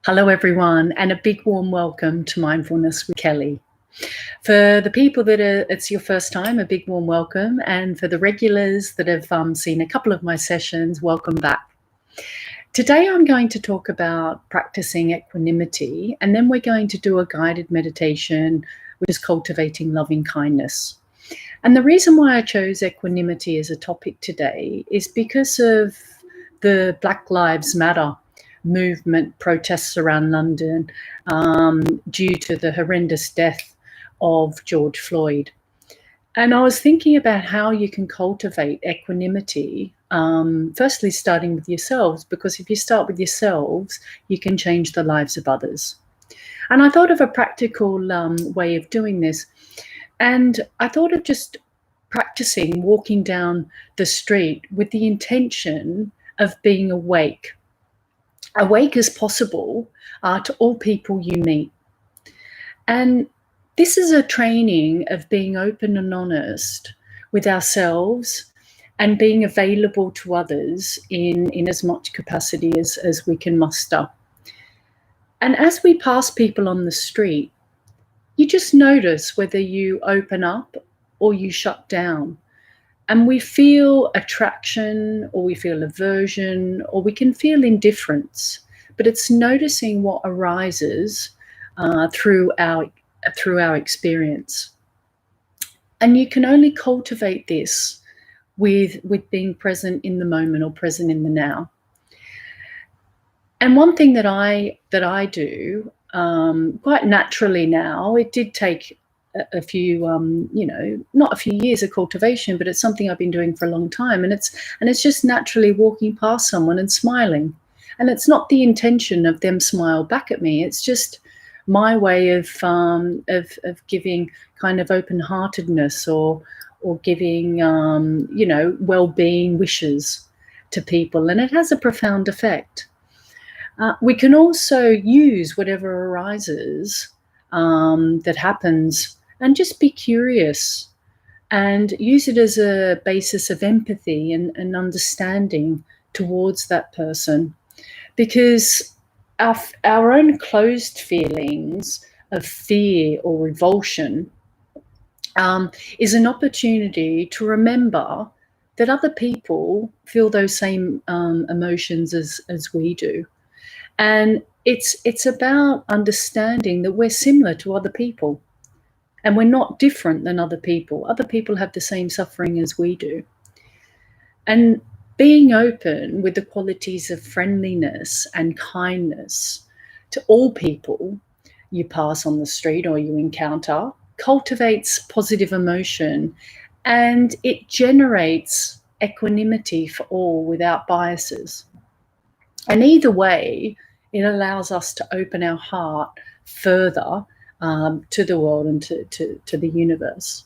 Hello, everyone, and a big warm welcome to Mindfulness with Kelly. For the people that it's your first time, a big warm welcome. And for the regulars that have seen a couple of my sessions, welcome back. Today, I'm going to talk about practicing equanimity, and then we're going to do a guided meditation, which is cultivating loving kindness. And the reason why I chose equanimity as a topic today is because of the Black Lives Matter movement protests around London due to the horrendous death of George Floyd. And I was thinking about how you can cultivate equanimity, firstly starting with yourselves, because if you start with yourselves, you can change the lives of others. And I thought of a practical way of doing this. And I thought of just practicing walking down the street with the intention of being awake as possible to all people you meet. And this is a training of being open and honest with ourselves and being available to others in as much capacity as we can muster. And as we pass people on the street, you just notice whether you open up or you shut down. And we feel attraction, or we feel aversion, or we can feel indifference. But it's noticing what arises through our experience. And you can only cultivate this with being present in the moment or present in the now. And one thing that I do quite naturally now, it did take a few, not a few years of cultivation, but it's something I've been doing for a long time. And it's just naturally walking past someone and smiling. And it's not the intention of them smile back at me. It's just my way of giving kind of open-heartedness or giving, well-being wishes to people. And it has a profound effect. We can also use whatever arises that happens and just be curious and use it as a basis of empathy and understanding towards that person. Because our own closed feelings of fear or revulsion is an opportunity to remember that other people feel those same emotions as we do. And it's about understanding that we're similar to other people and we're not different than other people. Other people have the same suffering as we do. And being open with the qualities of friendliness and kindness to all people you pass on the street or you encounter cultivates positive emotion, and it generates equanimity for all without biases. And either way, it allows us to open our heart further to the world and to the universe.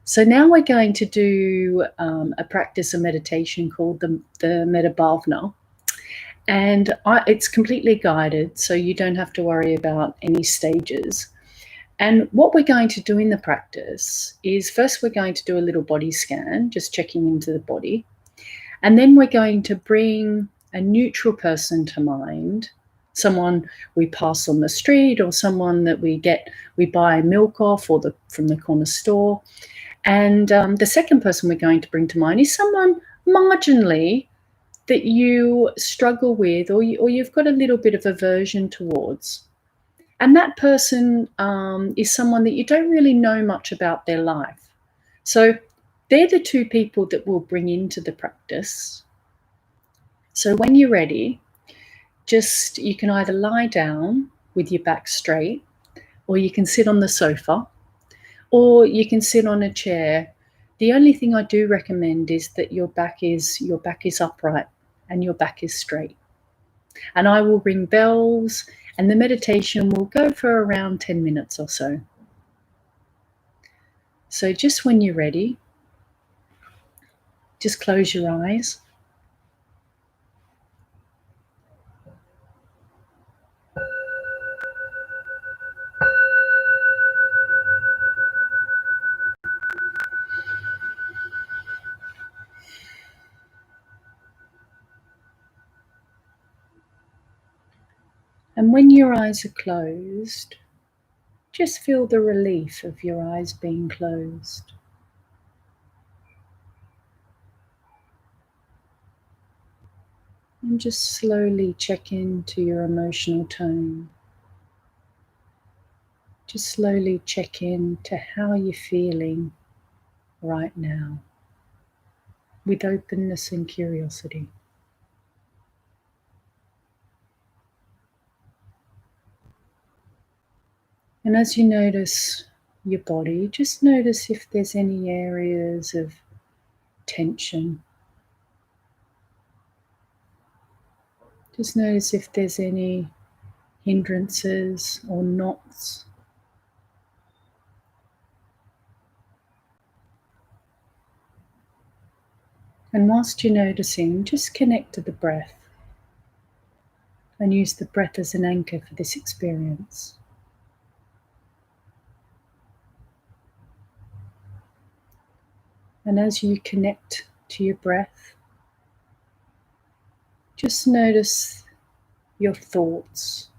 So now we're going to do a practice, a meditation called the Metta Bhavana. And it's completely guided, so you don't have to worry about any stages. And what we're going to do in the practice is first we're going to do a little body scan, just checking into the body. And then we're going to bring a neutral person to mind, someone we pass on the street or someone that we buy milk off or from the corner store. And the second person we're going to bring to mind is someone marginally that you struggle with or you've got a little bit of aversion towards. And that person is someone that you don't really know much about their life. So they're the two people that we'll bring into the practice. So when you're ready, you can either lie down with your back straight, or you can sit on the sofa, or you can sit on a chair. The only thing I do recommend is that your back is upright and your back is straight. And I will ring bells, and the meditation will go for around 10 minutes or so. So just when you're ready, just close your eyes. And when your eyes are closed, just feel the relief of your eyes being closed. And just slowly check into your emotional tone. Just slowly check in to how you're feeling right now with openness and curiosity. And as you notice your body, just notice if there's any areas of tension. Just notice if there's any hindrances or knots. And whilst you're noticing, just connect to the breath and use the breath as an anchor for this experience. And as you connect to your breath, just notice your thoughts.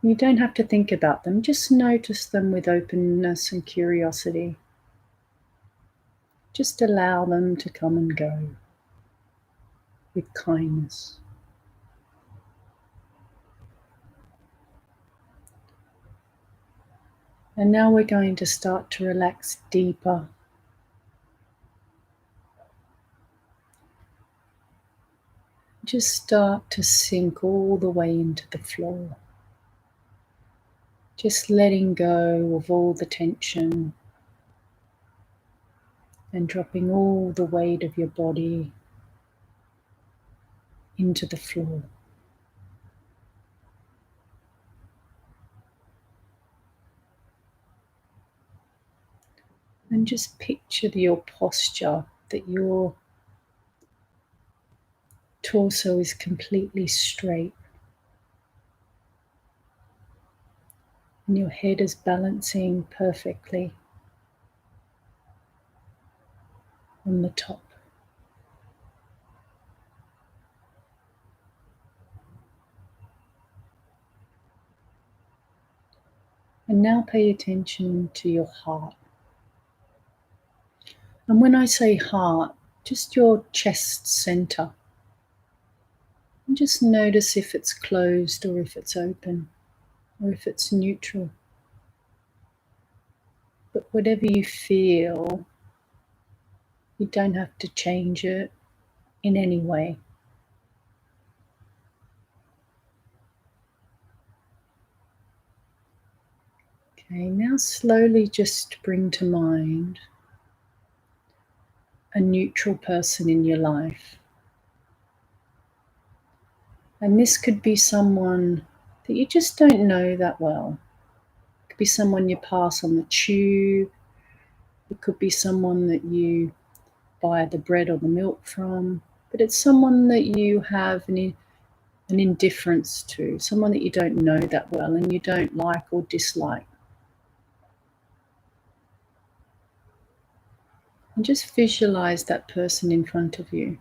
You don't have to think about them, just notice them with openness and curiosity. Just allow them to come and go with kindness. And now we're going to start to relax deeper. Just start to sink all the way into the floor. Just letting go of all the tension and dropping all the weight of your body into the floor. And just picture your posture, that your torso is completely straight and your head is balancing perfectly on the top. And now pay attention to your heart. And when I say heart, just your chest center. And just notice if it's closed or if it's open or if it's neutral. But whatever you feel, you don't have to change it in any way. Okay, now slowly just bring to mind a neutral person in your life. And this could be someone that you just don't know that well. It could be someone you pass on the tube. It could be someone that you buy the bread or the milk from. But it's someone that you have an indifference to, someone that you don't know that well and you don't like or dislike. And just visualize that person in front of you.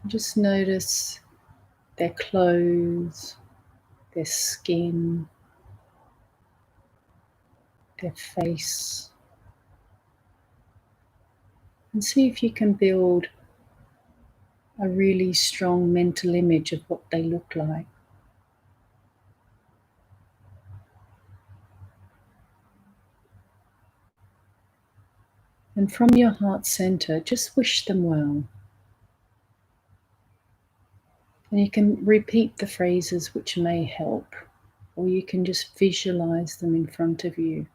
Just notice their clothes, their skin, their face. And see if you can build a really strong mental image of what they look like. And from your heart center, just wish them well. And you can repeat the phrases which may help, or you can just visualize them in front of you.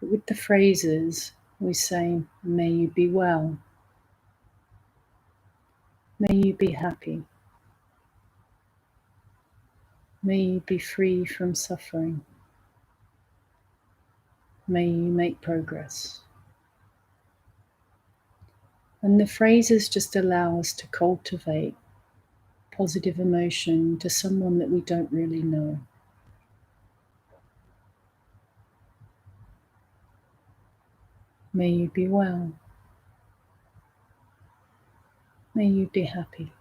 But with the phrases, we say, may you be well. May you be happy. May you be free from suffering. May you make progress. And the phrases just allow us to cultivate positive emotion to someone that we don't really know. May you be well. May you be happy.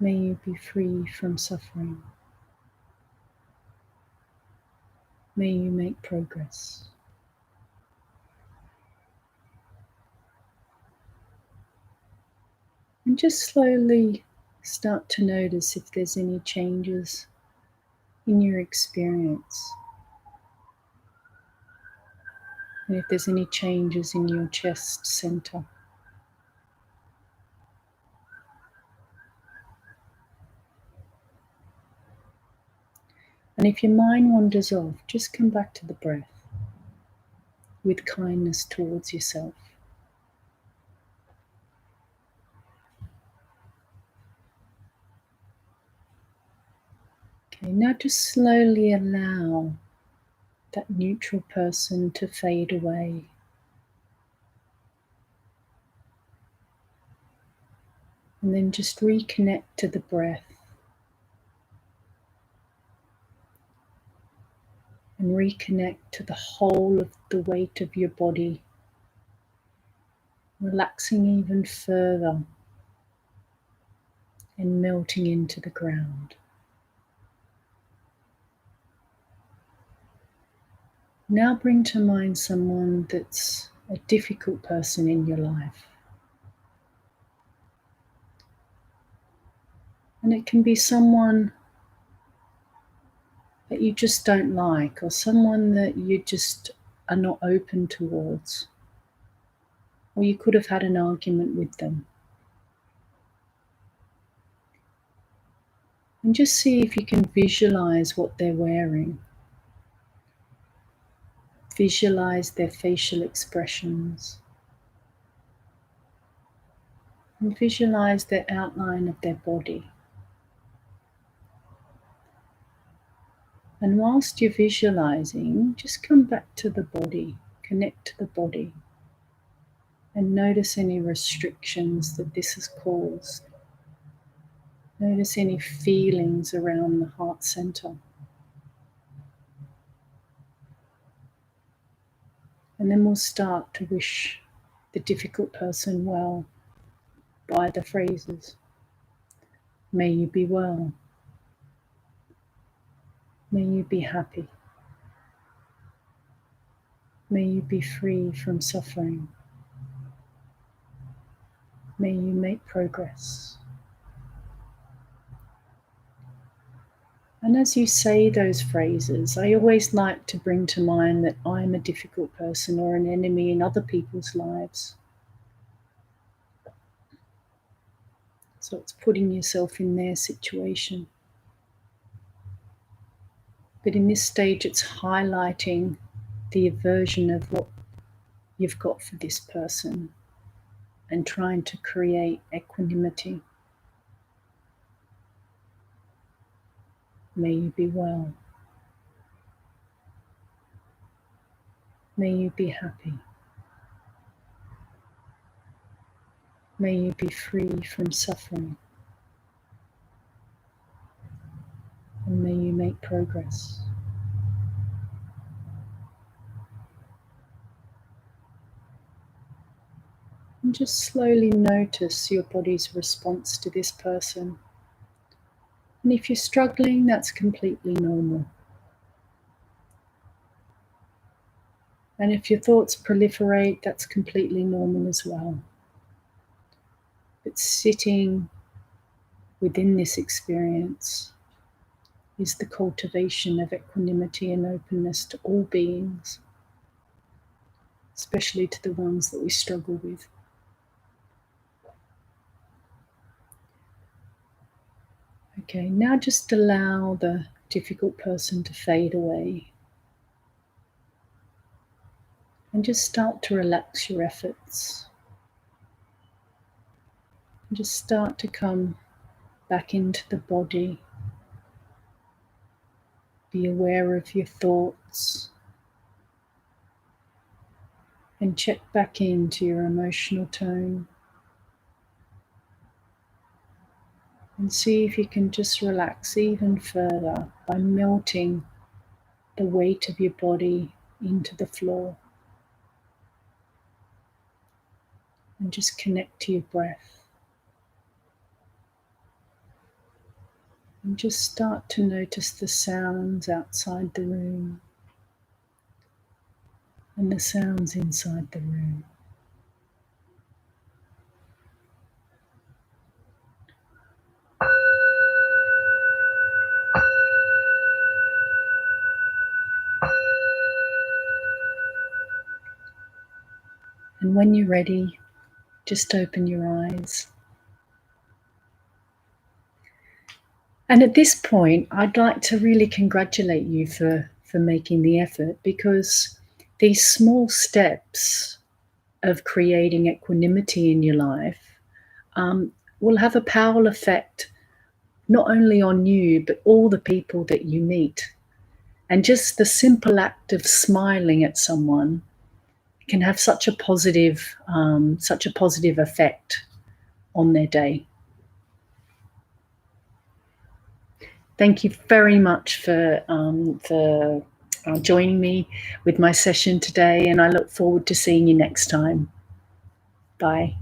May you be free from suffering. May you make progress. And just slowly start to notice if there's any changes in your experience. And if there's any changes in your chest center. And if your mind wanders off, just come back to the breath with kindness towards yourself. Okay, now just slowly allow that neutral person to fade away. And then just reconnect to the breath. And reconnect to the whole of the weight of your body, relaxing even further and melting into the ground. Now bring to mind someone that's a difficult person in your life. And it can be someone that you just don't like, or someone that you just are not open towards. Or you could have had an argument with them. And just see if you can visualize what they're wearing. Visualize their facial expressions. And visualize the outline of their body. And whilst you're visualizing, just come back to the body, connect to the body, and notice any restrictions that this has caused. Notice any feelings around the heart center. And then we'll start to wish the difficult person well by the phrases. May you be well. May you be happy. May you be free from suffering. May you make progress. And as you say those phrases, I always like to bring to mind that I'm a difficult person or an enemy in other people's lives. So it's putting yourself in their situation. But in this stage, it's highlighting the aversion of what you've got for this person and trying to create equanimity. May you be well. May you be happy. May you be free from suffering. And may you make progress. And just slowly notice your body's response to this person. And if you're struggling, that's completely normal. And if your thoughts proliferate, that's completely normal as well. But sitting within this experience is the cultivation of equanimity and openness to all beings, especially to the ones that we struggle with. Okay, now just allow the difficult person to fade away. And just start to relax your efforts. And just start to come back into the body. Be aware of your thoughts. And check back into your emotional tone. And see if you can just relax even further by melting the weight of your body into the floor. and just connect to your breath. And just start to notice the sounds outside the room and the sounds inside the room. And when you're ready, just open your eyes. And at this point, I'd like to really congratulate you for making the effort, because these small steps of creating equanimity in your life will have a powerful effect not only on you, but all the people that you meet. And just the simple act of smiling at someone can have such a positive effect on their day. Thank you very much for joining me with my session today, and I look forward to seeing you next time. Bye.